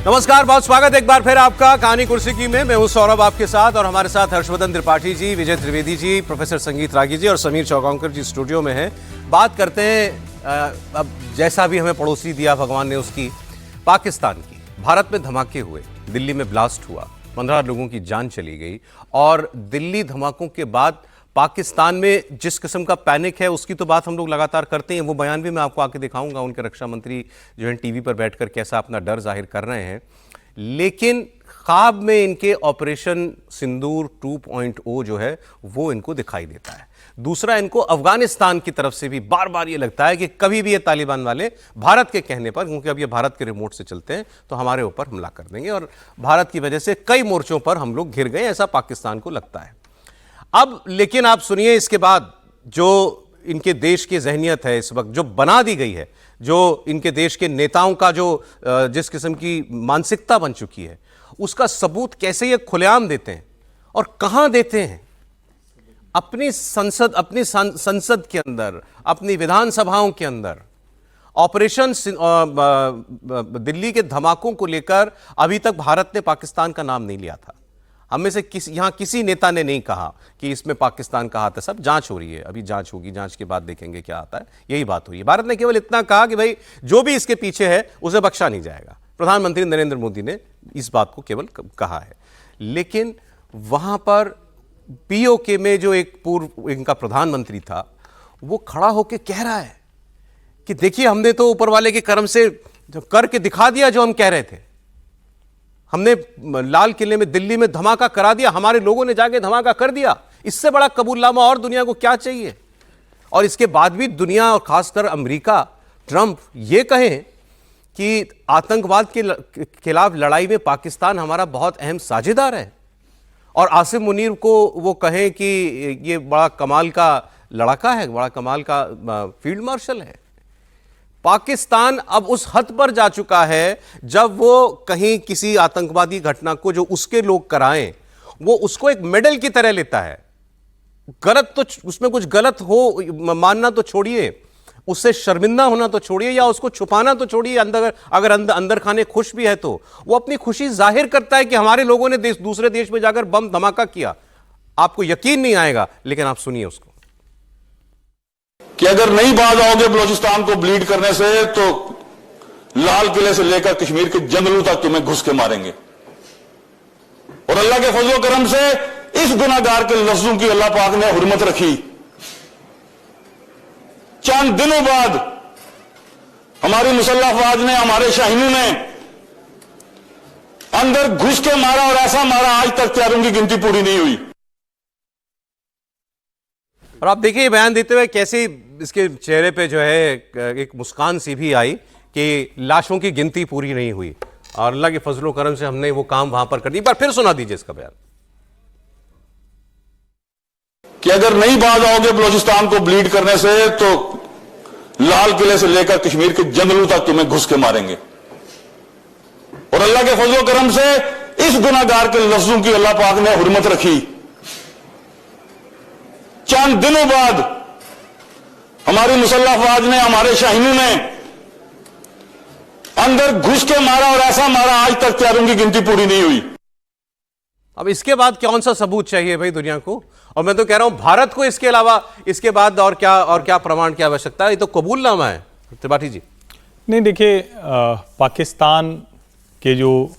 नमस्कार, बहुत स्वागत एक बार फिर आपका कहानी कुर्सी की में। मैं हूं सौरभ आपके साथ और हमारे साथ हर्षवर्धन त्रिपाठी जी, विजय त्रिवेदी जी, प्रोफेसर संगीत रागी जी और समीर चौगांवकर जी स्टूडियो में हैं। बात करते हैं अब जैसा भी हमें पड़ोसी दिया भगवान ने उसकी, पाकिस्तान की। भारत में धमाके हुए, दिल्ली में ब्लास्ट हुआ, 15 लोगों की जान चली गई और दिल्ली धमाकों के बाद पाकिस्तान में जिस किस्म का पैनिक है उसकी तो बात हम लोग लगातार करते हैं। वो बयान भी मैं आपको आके दिखाऊंगा, उनके रक्षा मंत्री जो है टीवी पर बैठकर कैसा अपना डर जाहिर कर रहे हैं। लेकिन ख्वाब में इनके ऑपरेशन सिंदूर 2.0 जो है वो इनको दिखाई देता है। दूसरा, इनको अफगानिस्तान की तरफ से भी बार बार ये लगता है कि कभी भी ये तालिबान वाले भारत के कहने पर, क्योंकि अब ये भारत के रिमोट से चलते हैं, तो हमारे ऊपर हमला कर देंगे और भारत की वजह से कई मोर्चों पर हम लोग घिर गए, ऐसा पाकिस्तान को लगता है। अब लेकिन आप सुनिए, इसके बाद जो इनके देश की ज़हनियत है इस वक्त जो बना दी गई है, जो इनके देश के नेताओं का जो जिस किस्म की मानसिकता बन चुकी है, उसका सबूत कैसे ये खुलेआम देते हैं और कहां देते हैं। अपनी संसद के अंदर, अपनी विधानसभाओं के अंदर ऑपरेशन दिल्ली के धमाकों को लेकर अभी तक भारत ने पाकिस्तान का नाम नहीं लिया था। हम में से किसी नेता ने नहीं कहा कि इसमें पाकिस्तान का हाथ है। सब जांच हो रही है, अभी जांच होगी, जांच के बाद देखेंगे क्या आता है, यही बात हुई है। भारत ने केवल इतना कहा कि भाई जो भी इसके पीछे है उसे बख्शा नहीं जाएगा। प्रधानमंत्री नरेंद्र मोदी ने इस बात को केवल कहा है। लेकिन वहां पर पीओके में जो एक पूर्व इनका प्रधानमंत्री था, वो खड़ा होकर कह रहा है कि देखिए, हमने तो ऊपर वाले के करम से करके दिखा दिया जो हम कह रहे थे। हमने लाल किले में, दिल्ली में धमाका करा दिया, हमारे लोगों ने जाके धमाका कर दिया। इससे बड़ा कबूलनामा और दुनिया को क्या चाहिए। और इसके बाद भी दुनिया और खासकर अमेरिका, ट्रंप ये कहें कि आतंकवाद के खिलाफ लड़ाई में पाकिस्तान हमारा बहुत अहम साझेदार है, और आसिम मुनीर को वो कहें कि ये बड़ा कमाल का लड़ाका है, बड़ा कमाल का फील्ड मार्शल है। पाकिस्तान अब उस हद पर जा चुका है जब वो कहीं किसी आतंकवादी घटना को जो उसके लोग कराएं, वो उसको एक मेडल की तरह लेता है। गलत तो उसमें कुछ गलत हो मानना तो छोड़िए, उससे शर्मिंदा होना तो छोड़िए, या उसको छुपाना तो छोड़िए। अगर अंदर खाने खुश भी है तो वो अपनी खुशी जाहिर करता है कि हमारे लोगों ने दूसरे देश में जाकर बम धमाका किया। आपको यकीन नहीं आएगा, लेकिन आप सुनिए उसको कि अगर नहीं बाज आओगे बलूचिस्तान को ब्लीड करने से तो लाल किले से लेकर कश्मीर के जंगलों तक तुम्हें घुस के मारेंगे। और अल्लाह के फजलो करम से इस गुनाहगार के लफ्जों की अल्लाह पाक ने हुर्मत रखी। चंद दिनों बाद हमारी मुसल्लह अफवाज ने, हमारे शाहीनों ने अंदर घुस के मारा, और ऐसा मारा आज तक त्यारों की गिनती पूरी नहीं हुई। और आप देखिए बयान देते हुए कैसे इसके चेहरे पे जो है एक मुस्कान सी भी आई कि लाशों की गिनती पूरी नहीं हुई, और अल्लाह के फजलो करम से हमने वो काम वहां पर कर दी। एक बार फिर सुना दीजिए इसका बयान कि अगर नहीं बाज आओगे बलूचिस्तान को ब्लीड करने से तो लाल किले से लेकर कश्मीर के जंगलों तक तुम्हें घुस के मारेंगे। और अल्लाह के फजलो करम से इस गुनाहगार के लफ्जों की अल्लाह पाक ने हुर्मत रखी। चंद दिनों बाद हमारी मुसल्लह अफवाज ने, हमारे शाहीनों ने अंदर घुस के मारा, और ऐसा मारा आज तक त्यारों की गिनती पूरी नहीं हुई। अब इसके बाद कौन सा सबूत चाहिए भाई दुनिया को। और मैं तो कह रहा हूं भारत को इसके अलावा, इसके बाद और क्या प्रमाण की आवश्यकता है। ये तो कबूलनामा है। त्रिपाठी जी, नहीं देखिए, पाकिस्तान के जो,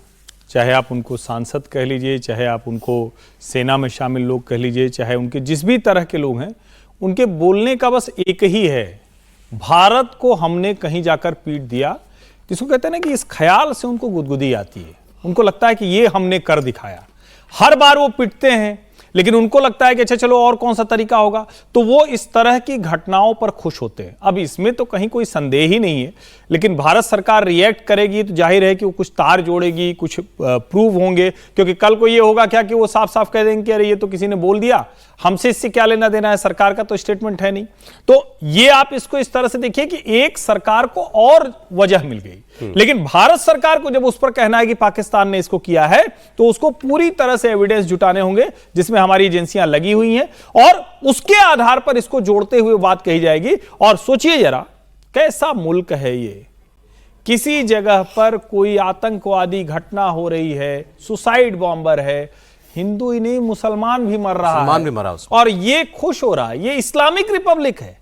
चाहे आप उनको सांसद कह लीजिए, चाहे आप उनको सेना में शामिल लोग कह लीजिए, चाहे उनके जिस भी तरह के लोग हैं, उनके बोलने का बस एक ही है, भारत को हमने कहीं जाकर पीट दिया। जिसको कहते हैं ना कि इस ख्याल से उनको गुदगुदी आती है। उनको लगता है कि ये हमने कर दिखाया। हर बार वो पिटते हैं, लेकिन उनको लगता है कि अच्छा चलो और कौन सा तरीका होगा, तो वो इस तरह की घटनाओं पर खुश होते हैं। अब इसमें तो कहीं कोई संदेह ही नहीं है। लेकिन भारत सरकार रिएक्ट करेगी तो जाहिर है कि वो कुछ तार जोड़ेगी, कुछ प्रूव होंगे, क्योंकि कल को ये होगा क्या कि वो साफ साफ कह देंगे कि अरे ये तो किसी ने बोल दिया, हमसे इससे क्या लेना देना है, सरकार का तो स्टेटमेंट है नहीं। तो ये आप इसको इस तरह से देखिए कि एक सरकार को और वजह मिल गई, लेकिन भारत सरकार को जब उस पर कहना है कि पाकिस्तान ने इसको किया है, तो उसको पूरी तरह से एविडेंस जुटाने होंगे, जिसमें हमारी एजेंसियां लगी हुई हैं, और उसके आधार पर इसको जोड़ते हुए बात कही जाएगी। और सोचिए जरा, कैसा मुल्क है ये किसी जगह पर कोई आतंकवादी घटना हो रही है, सुसाइड बॉम्बर है, हिंदू ही नहीं मुसलमान भी मर रहा मुसलमान है भी मरा उसमें। और ये खुश हो रहा है। ये इस्लामिक रिपब्लिक है,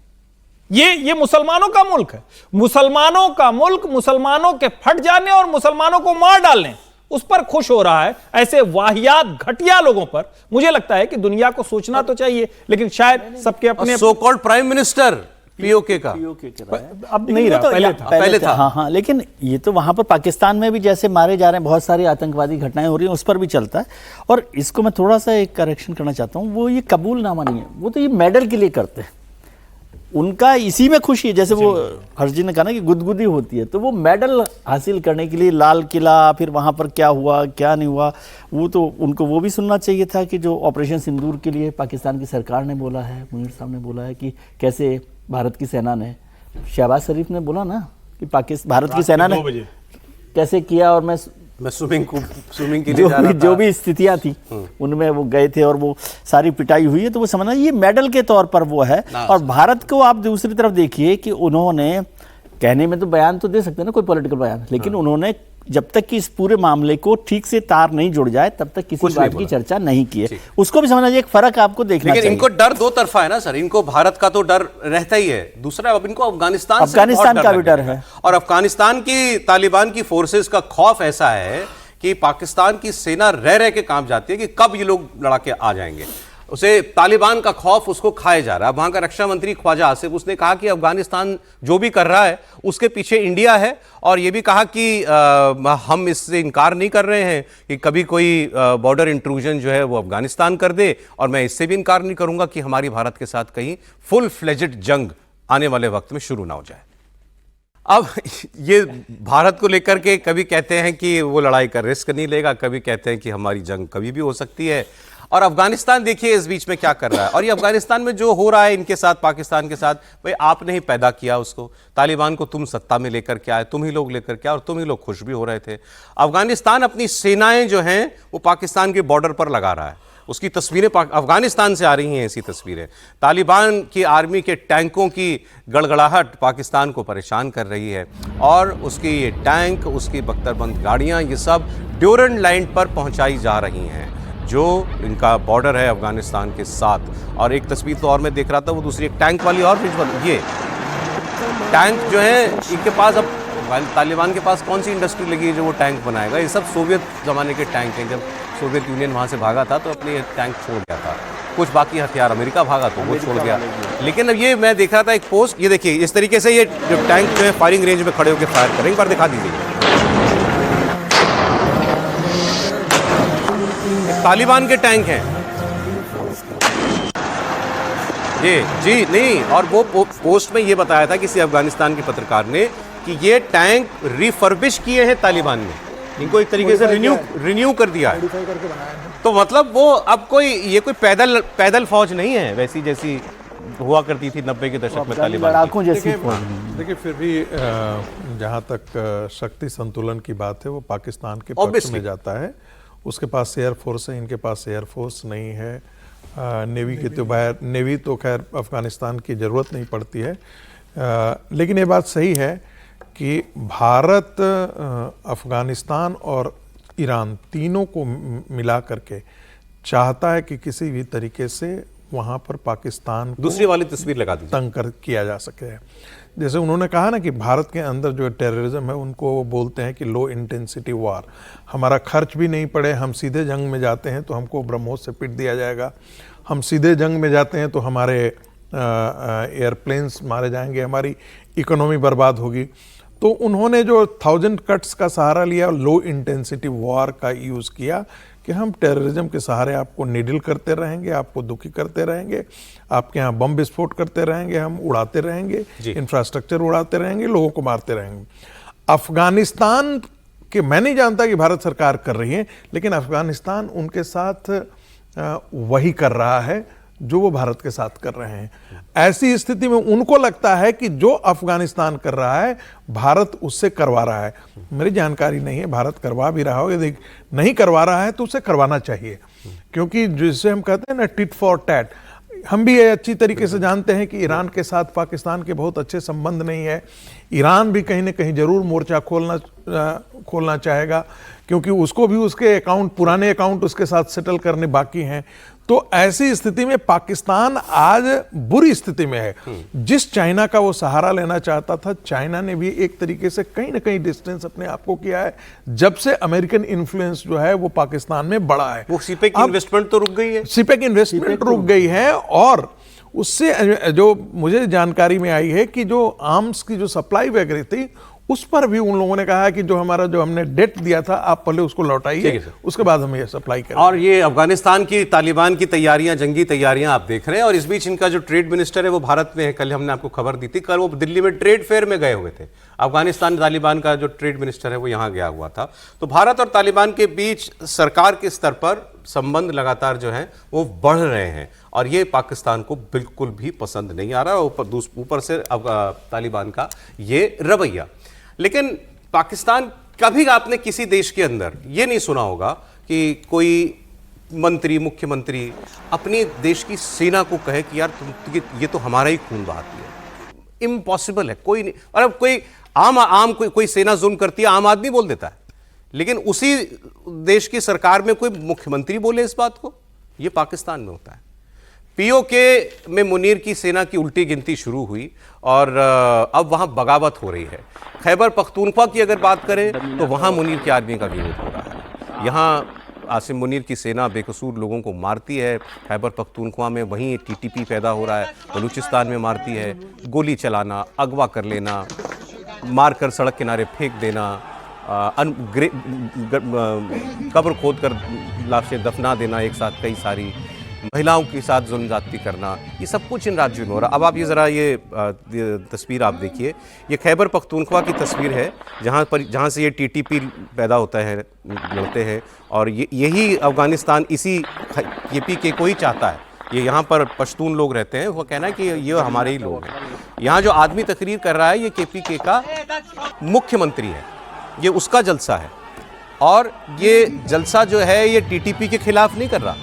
ये मुसलमानों का मुल्क है। मुसलमानों का मुल्क मुसलमानों के फट जाने और मुसलमानों को मार डालने उस पर खुश हो रहा है। ऐसे वाहियात घटिया लोगों पर मुझे लगता है कि दुनिया को सोचना तो चाहिए, लेकिन शायद सबके अपने so called prime minister PoK का अब नहीं रहा, पहले था। हाँ हाँ, लेकिन ये तो वहां पर पाकिस्तान में भी जैसे मारे जा रहे हैं, बहुत सारी आतंकवादी घटनाएं हो रही हैं, उस पर भी चलता है। और इसको मैं थोड़ा सा एक करेक्शन करना चाहता हूँ, वो ये कबूलनामा नहीं है, वो तो ये मेडल के लिए करते हैं। उनका इसी में खुशी है, जैसे वो हर्षजी ने कहा ना कि गुदगुदी होती है, तो वो मेडल हासिल करने के लिए लाल किला, फिर वहाँ पर क्या हुआ क्या नहीं हुआ, वो तो उनको वो भी सुनना चाहिए था कि जो ऑपरेशन सिंदूर के लिए पाकिस्तान की सरकार ने बोला है, मुनीर साहब ने बोला है कि कैसे भारत की सेना ने, शहबाज शरीफ ने बोला ना कि भारत की सेना ने कैसे किया, और मैं स्विमिंग के लिए जा रहा था। जो भी स्थितियां थी उनमें वो गए थे और वो सारी पिटाई हुई है, तो वो समझना ये मेडल के तौर पर वो है। और भारत को आप दूसरी तरफ देखिए कि उन्होंने कहने में तो बयान तो दे सकते हैं ना, कोई पॉलिटिकल बयान, लेकिन उन्होंने जब तक कि इस पूरे मामले को ठीक से तार नहीं जुड़ जाए तब तक किसी बात की चर्चा नहीं की है। उसको भी समझना चाहिए, एक फर्क आपको देखना चाहिए। लेकिन इनको डर दो तरफा है ना सर, इनको भारत का तो डर रहता ही है, दूसरा अब इनको अफगानिस्तान का भी डर है। और अफगानिस्तान की तालिबान की फोर्सेस का खौफ ऐसा है कि पाकिस्तान की सेना रह रह के कांप जाती है कि कब ये लोग लड़ा के आ जाएंगे। उसे तालिबान का खौफ उसको खाए जा रहा है। वहां का रक्षा मंत्री ख्वाजा आसिफ, उसने कहा कि अफगानिस्तान जो भी कर रहा है उसके पीछे इंडिया है, और यह भी कहा कि हम इससे इनकार नहीं कर रहे हैं कि कभी कोई बॉर्डर इंट्रूजन जो है वो अफगानिस्तान कर दे, और मैं इससे भी इनकार नहीं करूंगा कि हमारी भारत के साथ कहीं फुल फ्लेजेड जंग आने वाले वक्त में शुरू ना हो जाए। अब ये भारत को लेकर के कभी कहते हैं कि वो लड़ाई का रिस्क नहीं लेगा, कभी कहते हैं कि हमारी जंग कभी भी हो सकती है। और अफगानिस्तान देखिए इस बीच में क्या कर रहा है, और ये अफगानिस्तान में जो हो रहा है इनके साथ, पाकिस्तान के साथ, भाई आपने ही पैदा किया उसको, तालिबान को तुम सत्ता में लेकर के आए, तुम ही लोग लेकर के आए, और तुम ही लोग खुश भी हो रहे थे। अफगानिस्तान अपनी सेनाएं जो हैं वो पाकिस्तान के बॉर्डर पर लगा रहा है, उसकी तस्वीरें अफगानिस्तान से आ रही हैं। ऐसी तस्वीरें तालिबान की आर्मी के टैंकों की गड़गड़ाहट पाकिस्तान को परेशान कर रही है, और उसकी ये टैंक, उसकी बख्तरबंद गाड़ियां, ये सब ड्यूरन लाइन पर पहुंचाई जा रही हैं जो इनका बॉर्डर है अफगानिस्तान के साथ। और एक तस्वीर तो और मैं देख रहा था, वो दूसरी एक टैंक वाली और विजुअल, ये टैंक जो है इनके पास, अब तालिबान के पास कौन सी इंडस्ट्री लगी है जो वो टैंक बनाएगा? ये सब सोवियत ज़माने के टैंक हैं, जब सोवियत यूनियन वहाँ से भागा था तो अपने टैंक छोड़ गया था, कुछ बाकी हथियार अमेरिका भागा तो वो छोड़ गया। लेकिन अब ये मैं देख रहा था एक पोस्ट, ये देखिए इस तरीके से ये जो टैंक जो है फायरिंग रेंज में खड़े होकर फायर करेंगे। एक बार दिखा दीजिए, तालिबान के टैंक हैं ये जी नहीं। और वो पोस्ट में ये बताया था किसी अफगानिस्तान के पत्रकार ने कि ये टैंक रिफर्बिश किए हैं तालिबान ने, इनको एक तरीके से रिन्यू कर दिया है। तो मतलब वो अब ये कोई पैदल फौज नहीं है वैसी जैसी हुआ करती थी 90 के दशक में तालिबान जैसी। देखिए फिर भी जहाँ तक शक्ति संतुलन की बात है वो पाकिस्तान के पक्ष में जाता है। उसके पास एयरफोर्स है, इनके पास एयरफोर्स नहीं है। नेवी के तो बाहर, नेवी तो खैर अफगानिस्तान की ज़रूरत नहीं पड़ती है। लेकिन ये बात सही है कि भारत अफगानिस्तान और ईरान तीनों को मिला करके चाहता है कि किसी भी तरीके से वहाँ पर पाकिस्तान को दूसरी वाली तस्वीर लगा दीजिए, तंग कर किया जा सके। जैसे उन्होंने कहा ना कि भारत के अंदर जो टेररिज्म है उनको बोलते हैं कि लो इंटेंसिटी वार, हमारा खर्च भी नहीं पड़े, हम सीधे जंग में जाते हैं तो हमको ब्रह्मोस से पीट दिया जाएगा, हम सीधे जंग में जाते हैं तो हमारे एयरप्लेन्स मारे जाएंगे, हमारी इकोनॉमी बर्बाद होगी। तो उन्होंने जो 1000 कट्स का सहारा लिया, लो इंटेंसिटी वॉर का यूज़ किया कि हम टेररिज्म के सहारे आपको निडिल करते रहेंगे, आपको दुखी करते रहेंगे, आपके यहाँ बम विस्फोट करते रहेंगे, हम उड़ाते रहेंगे, इंफ्रास्ट्रक्चर उड़ाते रहेंगे, लोगों को मारते रहेंगे। अफगानिस्तान के मैं नहीं जानता कि भारत सरकार कर रही है, लेकिन अफगानिस्तान उनके साथ वही कर रहा है जो वो भारत के साथ कर रहे हैं। ऐसी स्थिति में उनको लगता है कि जो अफगानिस्तान कर रहा है भारत उससे करवा रहा है। मेरी जानकारी नहीं है भारत करवा भी रहा हो, यदि नहीं करवा रहा है तो उसे करवाना चाहिए, क्योंकि जिसे हम कहते हैं ना टिट फॉर टैट, हम भी ये अच्छी तरीके से जानते हैं कि ईरान के साथ पाकिस्तान के बहुत अच्छे संबंध नहीं है। ईरान भी कहीं ना कहीं जरूर मोर्चा खोलना चाहेगा, क्योंकि उसको भी उसके पुराने अकाउंट उसके साथ सेटल करने बाकी हैं। तो ऐसी स्थिति में पाकिस्तान आज बुरी स्थिति में है। जिस चाइना का वो सहारा लेना चाहता था, चाइना ने भी एक तरीके से कहीं ना कहीं डिस्टेंस अपने आप को किया है, जब से अमेरिकन इन्फ्लुएंस जो है वो पाकिस्तान में बढ़ा है। वो सीपेक इन्वेस्टमेंट तो रुक गई है, सीपेक इन्वेस्टमेंट रुक गई है, और उससे जो मुझे जानकारी में आई है कि जो आर्म्स की जो सप्लाई वगैरह थी, उस पर भी उन लोगों ने कहा है कि जो हमने डेट दिया था, आप पहले उसको लौटाइए, उसके बाद हम ये सप्लाई करें। और ये अफगानिस्तान की तालिबान की तैयारियां, जंगी तैयारियां आप देख रहे हैं, और इस बीच इनका जो ट्रेड मिनिस्टर है वो भारत में है। कल हमने आपको खबर दी थी, कल वो दिल्ली में ट्रेड फेयर में गए हुए थे। अफगानिस्तान तालिबान का जो ट्रेड मिनिस्टर है वो यहाँ गया हुआ था। तो भारत और तालिबान के बीच सरकार के स्तर पर संबंध लगातार जो है वो बढ़ रहे हैं, और ये पाकिस्तान को बिल्कुल भी पसंद नहीं आ रहा। ऊपर से तालिबान का ये रवैया। लेकिन पाकिस्तान, कभी आपने किसी देश के अंदर ये नहीं सुना होगा कि कोई मंत्री, मुख्यमंत्री अपनी देश की सेना को कहे कि यार ये तो हमारा ही खून बहाती है। इम्पॉसिबल है। कोई नहीं। और कोई कोई सेना जुल्म करती है, आम आदमी बोल देता है, लेकिन उसी देश की सरकार में कोई मुख्यमंत्री बोले इस बात को, ये पाकिस्तान में होता है। पीओके में मुनीर की सेना की उल्टी गिनती शुरू हुई, और अब वहां बगावत हो रही है। खैबर पख्तूनख्वा की अगर बात करें तो वहां मुनीर की आर्मी का विरोध हो रहा है। यहाँ आसिम मुनीर की सेना बेकसूर लोगों को मारती है। खैबर पख्तूनख्वा में वहीं टीटीपी पैदा हो रहा है, बलूचिस्तान में मारती है। गोली चलाना, अगवा कर लेना, मारकर सड़क किनारे फेंक देना, कब्र खोद कर लाशें दफना देना, एक साथ कई सारी महिलाओं के साथ जुल्म ज्यादती करना, ये सब कुछ इन राज्यों में हो रहा है। अब आप ये ज़रा ये तस्वीर आप देखिए, ये खैबर पख्तूनख्वा की तस्वीर है, जहाँ से ये टीटीपी पैदा होता है, लड़ते हैं, और यही अफगानिस्तान इसी केपीके को ही चाहता है। ये यहाँ पर पश्तून लोग रहते हैं, वो कहना है कि ये हमारे ही लोग हैं। यहाँ जो आदमी तकरीर कर रहा है, ये केपीके का मुख्यमंत्री है, ये उसका जलसा है, और ये जलसा जो है ये टीटीपी के खिलाफ नहीं कर रहा,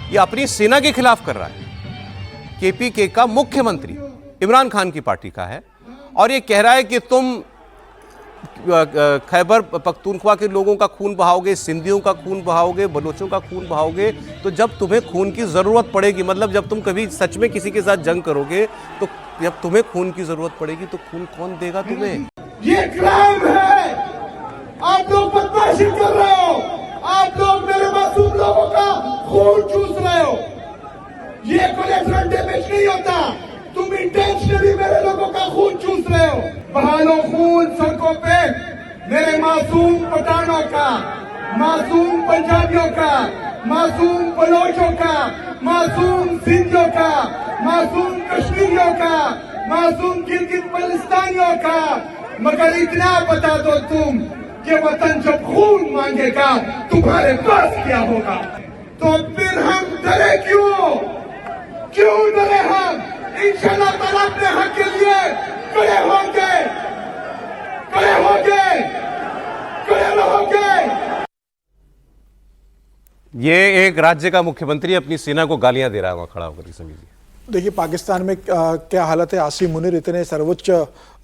ये अपनी सेना के खिलाफ कर रहा है। केपीके का मुख्यमंत्री इमरान खान की पार्टी का है, और ये कह रहा है कि तुम खैबर पख्तूनख्वा के लोगों का खून बहाओगे, सिंधियों का खून बहाओगे, बलोचों का खून बहाओगे, तो जब तुम्हें खून की ज़रूरत पड़ेगी, मतलब जब तुम कभी सच में किसी के साथ जंग करोगे, तो जब तुम्हें खून की ज़रूरत पड़ेगी तो खून कौन देगा तुम्हें? ये क्राइम है। आप लोग बदमाशी कर रहे हो, आप लोग मेरे मासूम लोगों का खून चूस रहे हो। ये कोलेटरल डैमेज नहीं होता, तुम इंटेंशनली मेरे लोगों का खून चूस रहे हो। बहालो खून सड़कों पे मेरे मासूम पठानों का, मासूम पंजाबियों का, मासूम बलोचों का, मासूम सिंधियों का, मासूम कश्मीरियों का, मासूम गिलगित बल्तिस्तानियों का। मगर इतना बता दो तुम कि वतन जब खून मांगेगा तुम्हारे पास क्या होगा? तो फिर हम डरे क्यों? क्यों डरे हम? इंशाल्लाह ताला अपने हक के लिए खड़े होंगे, खड़े होंगे, खड़े रहोगे। ये एक राज्य का मुख्यमंत्री अपनी सेना को गालियां दे रहा है वहां खड़ा होकर, समझिए। देखिए पाकिस्तान में क्या हालत है। आसिम मुनीर इतने सर्वोच्च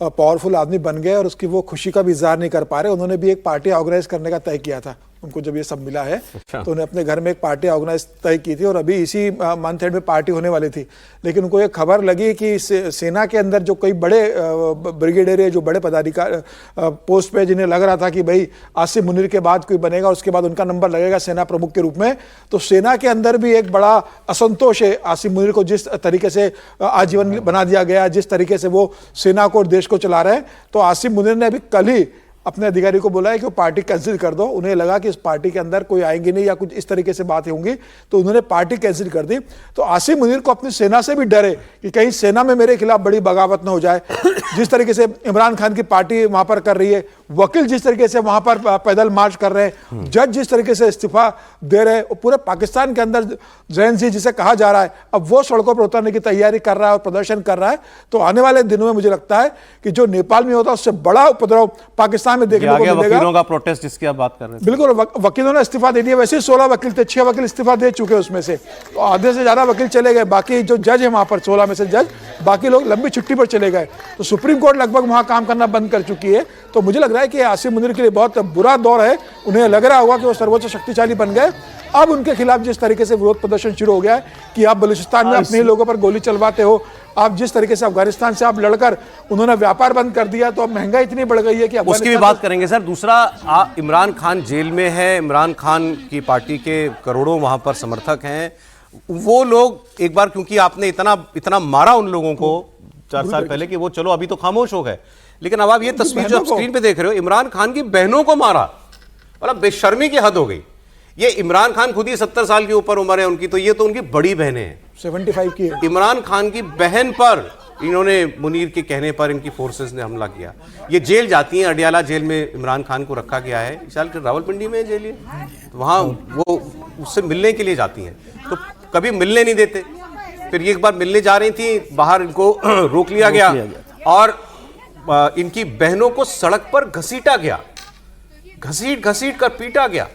पावरफुल आदमी बन गए और उसकी वो खुशी का भी इजहार नहीं कर पा रहे। उन्होंने भी एक पार्टी ऑर्गेनाइज करने का तय किया था। उनको जब ये सब मिला है तो उन्होंने अपने घर में एक पार्टी ऑर्गेनाइज तय की थी और अभी इसी मंथ एंड में पार्टी होने वाली थी। लेकिन उनको ये खबर लगी कि सेना के अंदर जो कई बड़े ब्रिगेडियर जो बड़े पदाधिकारी पोस्ट पे जिन्हें लग रहा था कि भाई आसिम मुनीर के बाद कोई बनेगा, उसके बाद उनका नंबर लगेगा सेना प्रमुख के रूप में, तो सेना के अंदर भी एक बड़ा असंतोष है आसिम मुनीर को जिस तरीके से आजीवन बना दिया गया, जिस तरीके से वो सेना को और देश को चला रहे हैं। तो आसिम मुनीर ने अभी कल ही अपने अधिकारी को बोला है कि वो पार्टी कैंसिल कर दो। उन्हें लगा कि इस पार्टी के अंदर कोई आएंगे नहीं या कुछ इस तरीके से बातें होंगी, तो उन्होंने पार्टी कैंसिल कर दी। तो आसिम मुनीर को अपनी सेना से भी डर है कि कहीं सेना में मेरे खिलाफ बड़ी बगावत ना हो जाए। जिस तरीके से इमरान खान की पार्टी वहां पर कर रही है, वकील जिस तरीके से वहां पर पैदल मार्च कर रहे हैं, जज जिस तरीके से इस्तीफा दे रहे हैं, पूरे पाकिस्तान के अंदर जैन जी जिसे कहा जा रहा है, अब वो सड़कों पर उतरने की तैयारी कर रहा है और प्रदर्शन कर रहा है। तो आने वाले दिनों में मुझे लगता है कि जो नेपाल में होता है उससे बड़ा उपद्रव पाकिस्तान में देखने को मिलेगा। वकीलों का प्रोटेस्ट जिसकी आप बात कर रहे हैं, बिल्कुल, वकीलों ने इस्तीफा दे दिया। वैसे ही 16 वकील थे, 6 वकील इस्तीफा दे चुके उसमें से, तो आधे से ज्यादा वकील चले गए। बाकी जो जज है वहां पर 16 में से जज, बाकी लोग लंबी छुट्टी पर चले गए। तो सुप्रीम कोर्ट लगभग वहां काम करना बंद कर चुकी है। तो मुझे लग रहा है कि आसिम मुनीर के लिए बहुत बुरा दौर है। उन्हें लग रहा होगा कि वो सर्वोच्च शक्तिशाली बन गए। अब उनके खिलाफ जिस तरीके से विरोध प्रदर्शन शुरू हो गया है कि आप बलूचिस्तान में अपने लोगों पर गोली चलवाते हो, आप जिस तरीके से अफगानिस्तान से आप लड़कर उन्होंने व्यापार बंद कर दिया, तो अब महंगाई इतनी बढ़ गई है कि उसकी भी बात करेंगे सर। दूसरा, इमरान खान जेल में है, इमरान खान की पार्टी के करोड़ों वहां पर समर्थक हैं। वो लोग एक बार, क्योंकि आपने इतना मारा उन लोगों को 4 साल पहले कि वो चलो अभी तो खामोश हो गए, लेकिन अब आप ये तस्वीर जो आप स्क्रीन पे देख रहे हो, इमरान खान की बहनों को मारा, मतलब बेशर्मी की हद हो गई। ये इमरान खान खुद ही 70 साल के ऊपर उम्र है उनकी, तो ये तो उनकी बड़ी बहनें हैं, 75 की है। इमरान खान की बहन पर इन्होंने, मुनीर के कहने पर इनकी फोर्सेस ने हमला किया। ये जेल जाती हैं, अडियाला जेल में इमरान खान को रखा गया है। शायद रावलपिंडी में जेल है, तो वहाँ वो उससे मिलने के लिए जाती हैं, तो कभी मिलने नहीं देते। फिर एक बार मिलने जा रही थी, बाहर इनको रोक लिया गया और इनकी बहनों को सड़क पर घसीटा गया, घसीट कर पीटा गया।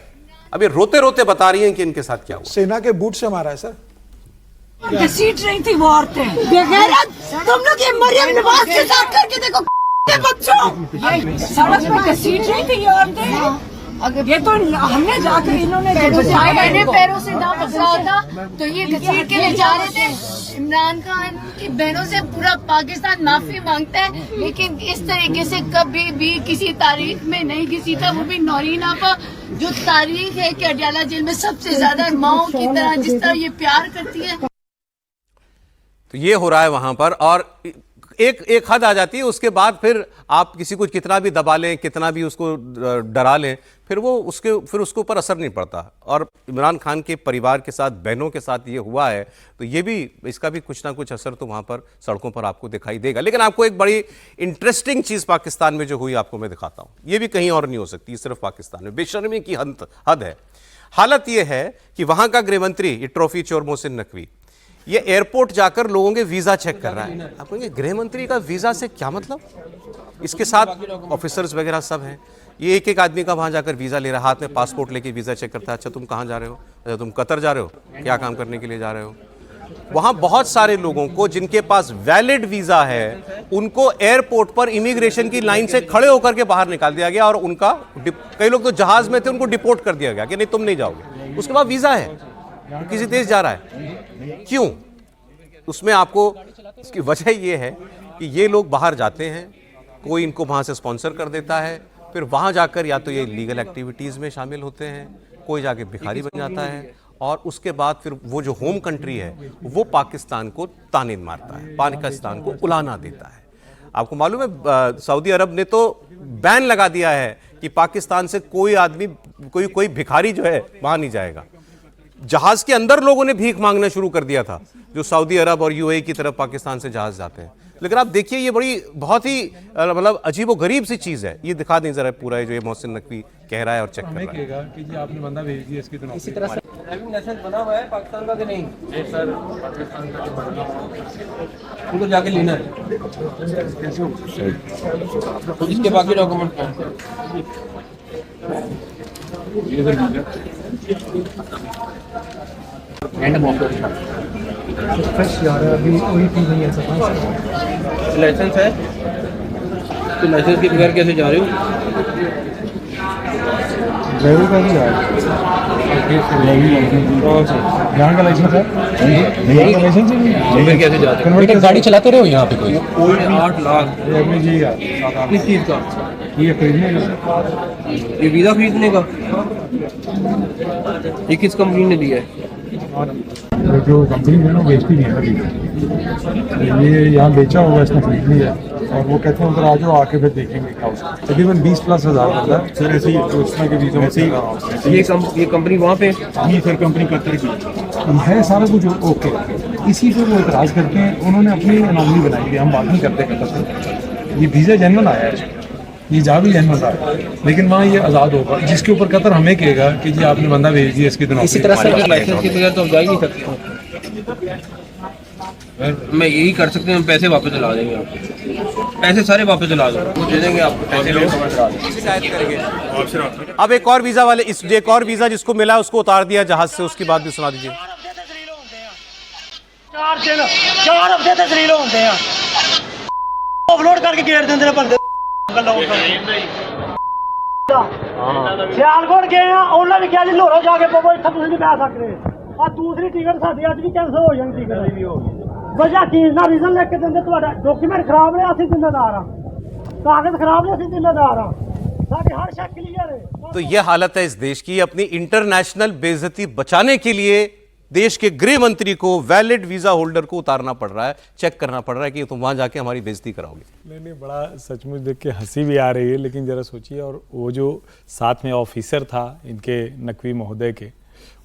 अब ये रोते रोते बता रही हैं कि इनके साथ क्या हुआ। सेना के बूट से मारा है सर। घसीट रही थी वो औरतें बेगैरत। तुम लोग ये मरियम नवाज के साथ करके देखो बच्चों, सड़क पे घसीट रही थी ये औरतें। ये तो हमने जाकर इन्होंने मैंने पैरों से दांव पकड़ा था, तो ये घसीट के ले जा रहे थे। इमरान खान की बहनों से पूरा पाकिस्तान माफी मांगता है, लेकिन इस तरीके से कभी भी किसी तारीख में नहीं घसीटा, वो भी नौरीन आपा, जो तारीख है कि अडियाला जेल में सबसे ज्यादा माओ की तरह जिस तरह ये प्यार करती है। तो ये हो रहा है वहां पर, और एक हद आ जाती है, उसके बाद फिर आप किसी को कितना भी दबा लें, कितना भी उसको डरा लें, फिर उसके ऊपर असर नहीं पड़ता। और इमरान खान के परिवार के साथ, बहनों के साथ ये हुआ है, तो ये भी, इसका भी कुछ ना कुछ असर तो वहाँ पर सड़कों पर आपको दिखाई देगा। लेकिन आपको एक बड़ी इंटरेस्टिंग चीज़ पाकिस्तान में जो हुई आपको मैं दिखाता हूँ। ये भी कहीं और नहीं हो सकती, सिर्फ पाकिस्तान में। बेशर्मी की हद है। हालत ये है कि वहाँ का गृह मंत्री, ये ट्रॉफी चोर मोहसिन नकवी, ये एयरपोर्ट जाकर लोगों के वीजा चेक कर रहा है। आप कहेंगे गृह मंत्री का वीजा से क्या मतलब? इसके साथ ऑफिसर्स वगैरह सब हैं। ये एक आदमी का वहां जाकर वीजा ले रहा है, हाथ में पासपोर्ट लेके वीजा चेक करता है। अच्छा तुम कहाँ जा रहे हो? अच्छा तुम कतर जा रहे हो? क्या काम करने के लिए जा रहे हो? वहां बहुत सारे लोगों को जिनके पास वैलिड वीजा है, उनको एयरपोर्ट पर इमिग्रेशन की लाइन से खड़े होकर के बाहर निकाल दिया गया, और उनका, कई लोग तो जहाज में थे, उनको डिपोर्ट कर दिया गया कि नहीं तुम नहीं जाओगे। उसके बाद वीजा है, किसी देश जा रहा है, क्यों? उसमें आपको इसकी वजह ये है कि ये लोग बाहर जाते हैं, कोई इनको वहाँ से स्पॉन्सर कर देता है, फिर वहाँ जाकर या तो ये लीगल एक्टिविटीज़ में शामिल होते हैं, कोई जाके भिखारी बन जाता है, और उसके बाद फिर वो जो होम कंट्री है वो पाकिस्तान को ताने मारता है, पाकिस्तान को उलाना देता है। आपको मालूम है सऊदी अरब ने तो बैन लगा दिया है कि पाकिस्तान से कोई आदमी, कोई भिखारी जो है वहाँ नहीं जाएगा। जहाज के अंदर लोगों ने भीख मांगना शुरू कर दिया था, जो सऊदी अरब और यूएई की तरफ पाकिस्तान से जहाज जाते हैं। लेकिन आप देखिए, ये बड़ी बहुत ही मतलब अजीब और गरीब सी चीज़ है। ये दिखा दें जरा पूरा, जो ये मोहसिन नकवी कह रहा है और चेक कर रहा है कि जी आपने बंदा भेज दिया इसकी तरह। इसी तरह से ड्राइविंग लाइसेंस बना हुआ है पाकिस्तान का कि नहीं? जी सर, पाकिस्तान का उनको जाके लेना है, इसके बाकी डॉक्यूमेंट लाइसेंस है, तो लाइसेंस के बगैर कैसे जा रहे हो? ड्राइवर का नहीं यहाँ का लाइसेंस है, यहाँ का लाइसेंस है, कैसे जाते हो? गाड़ी चलाते रहे हो यहाँ पे? कोई 8 लाख किस चीज़ का? ये खरीदने का, ये वीज़ा खरीदने का। ये किस कंपनी ने दिया है? जो कंपनी है ना बेचती नहीं है, ये यहाँ बेचा हुआ है, इसने खरीद लिया, और वो कहते हैं उधर आ जाओ, आके फिर देखेंगे क्या उसका। तकरीबन 20+ हज़ार बनता है सर। ऐसे ही उसमें के बीच में ये कंपनी वहाँ पे नहीं सर, कंपनी कतर की है, सारा कुछ ओके। इसी पे वो इतराज़ करते हैं, उन्होंने अपनी अनामनी बनाई है, हम बात नहीं करते कतर से। ये वीज़ा जनरल आया है, ये जा भी जनरल था, लेकिन वहाँ ये आज़ाद होगा, जिसके ऊपर कतर हमें कहेगा कि जी आपने बंदा भेज दिया इसकी तरह। इसी तरह से लाइसेंस के बगैर तो जा ही नहीं सकते। मैं यही कर सकते हैं, हम पैसे वापस दिला देंगे आपको, पैसे सारे वापस दिला देंगे, वो दे देंगे आपको, पैसे अब एक और वीजा वाले एक और वीजा जिसको मिला उसको उतार दिया जहाज से, उसकी बात भी सुना दीजिए। 4 हफ्ते तस्लील होते हैं, ऑफलोड करके गेट देंगे बंदे। सियालकोट गए उन्होंने भी कहा जी लाहौरों जाके पवो, इतना तुम नहीं बह सकते। और दूसरी टिकट साड़ी अज भी कैंसल हो जानी टिकट, वजह की ना रीजन लिख के देंगे, डॉक्यूमेंट खराब ने, असं जिम्मेदार हाँ, कागज खराब ने, असं जिम्मेदार हाँ, सारी हर शक क्लियर है। तो यह हालत है इस देश की। अपनी इंटरनेशनल बेइज्जती बचाने के लिए देश के गृह मंत्री को वैलिड वीजा होल्डर को उतारना पड़ रहा है, चेक करना पड़ रहा है कि तुम वहां जाके हमारी बेइज्जती कराओगे। नहीं, बड़ा सचमुच देख के हंसी भी आ रही है, लेकिन जरा सोचिए, और वो जो साथ में ऑफिसर था इनके नकवी महोदय के,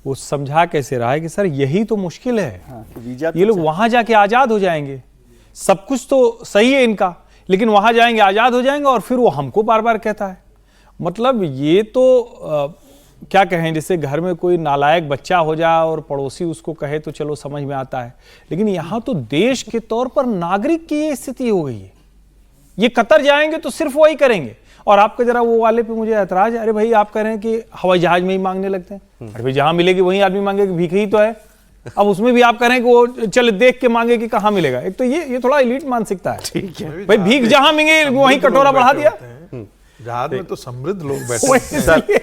वो समझा कैसे रहा है कि सर यही तो मुश्किल है। हाँ, वीजा ये लोग वहां जाके आजाद हो जाएंगे, सब कुछ तो सही है इनका, लेकिन वहां जाएंगे आजाद हो जाएंगे, और फिर वो हमको बार बार कहता है। मतलब ये तो क्या कहें, जैसे घर में कोई नालायक बच्चा हो जाए और पड़ोसी उसको कहे तो चलो समझ में आता है, लेकिन यहाँ तो देश के तौर पर नागरिक की ये स्थिति हो गई है। ये कतर जाएंगे तो सिर्फ वही करेंगे। और आपका जरा वो वाले पे मुझे ऐतराज है, अरे भाई आप कह रहे हैं कि हवाई जहाज में ही मांगने लगते हैं, अरे भाई जहां मिलेगी वहीं आदमी मांगेगा, भीख ही तो है। अब उसमें भी आप कह रहे हैं कि वो चल देख के मांगे कि कहाँ मिलेगा। एक तो ये थोड़ा एलीट मानसिकता है। ठीक है भाई, भीख जहां मिले वहीं कटोरा बढ़ा दिया। जहाज में तो समृद्ध लोग बैठे हैं।